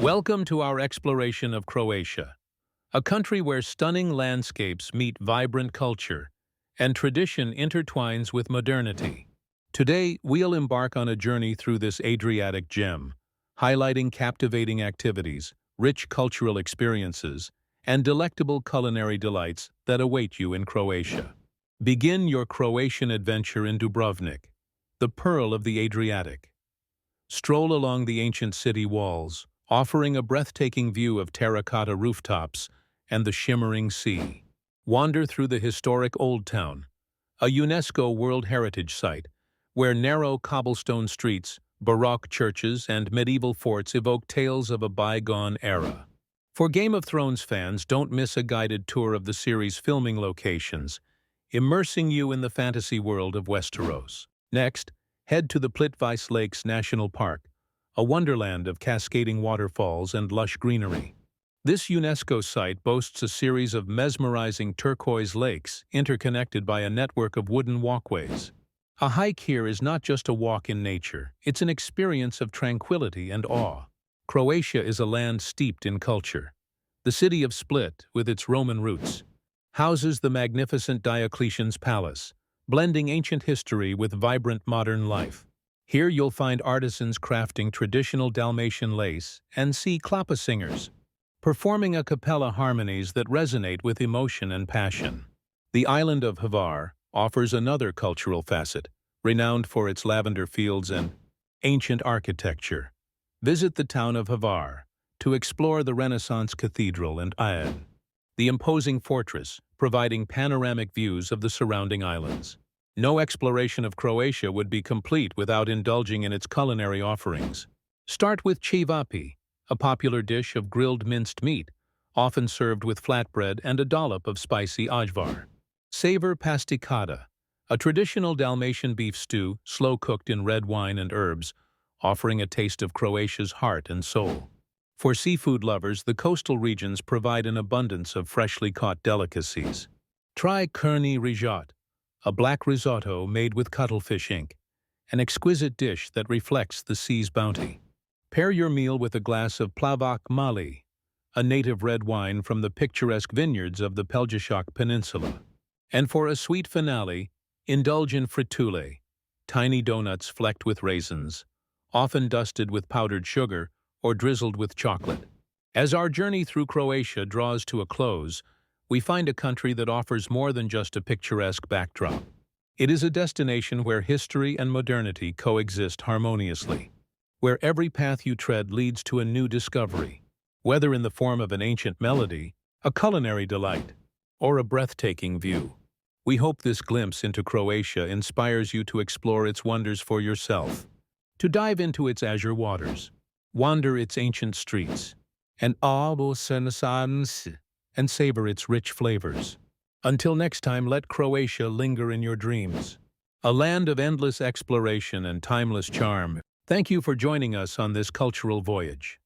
Welcome to our exploration of Croatia, a country where stunning landscapes meet vibrant culture and tradition intertwines with modernity. Today, we'll embark on a journey through this Adriatic gem, highlighting captivating activities, rich cultural experiences, and delectable culinary delights that await you in Croatia. Begin your Croatian adventure in Dubrovnik, the pearl of the Adriatic. Stroll along the ancient city walls, offering a breathtaking view of terracotta rooftops and the shimmering sea. Wander through the historic Old Town, a UNESCO World Heritage Site, where narrow cobblestone streets, Baroque churches, and medieval forts evoke tales of a bygone era. For Game of Thrones fans, don't miss a guided tour of the series' filming locations, immersing you in the fantasy world of Westeros. Next, head to the Plitvice Lakes National Park, a wonderland of cascading waterfalls and lush greenery. This UNESCO site boasts a series of mesmerizing turquoise lakes interconnected by a network of wooden walkways. A hike here is not just a walk in nature, it's an experience of tranquility and awe. Croatia is a land steeped in culture. The city of Split, with its Roman roots, houses the magnificent Diocletian's Palace, blending ancient history with vibrant modern life. Here you'll find artisans crafting traditional Dalmatian lace and see klapa singers performing a cappella harmonies that resonate with emotion and passion. The island of Hvar offers another cultural facet, renowned for its lavender fields and ancient architecture. Visit the town of Hvar to explore the Renaissance cathedral and avid, the imposing fortress, providing panoramic views of the surrounding islands. No exploration of Croatia would be complete without indulging in its culinary offerings. Start with čevapi, a popular dish of grilled minced meat, often served with flatbread and a dollop of spicy ajvar. Savor pasticata, a traditional Dalmatian beef stew, slow-cooked in red wine and herbs, offering a taste of Croatia's heart and soul. For seafood lovers, the coastal regions provide an abundance of freshly caught delicacies. Try crni rižot, a black risotto made with cuttlefish ink, an exquisite dish that reflects the sea's bounty. Pair your meal with a glass of plavac mali, a native red wine from the picturesque vineyards of the Pelješac Peninsula. And for a sweet finale, indulge in fritule, tiny donuts flecked with raisins, often dusted with powdered sugar or drizzled with chocolate. As our journey through Croatia draws to a close, we find a country that offers more than just a picturesque backdrop. It is a destination where history and modernity coexist harmoniously, where every path you tread leads to a new discovery, whether in the form of an ancient melody, a culinary delight, or a breathtaking view. We hope this glimpse into Croatia inspires you to explore its wonders for yourself, to dive into its azure waters, wander its ancient streets, and savor its rich flavors. Until next time, let Croatia linger in your dreams. A land of endless exploration and timeless charm. Thank you for joining us on this cultural voyage.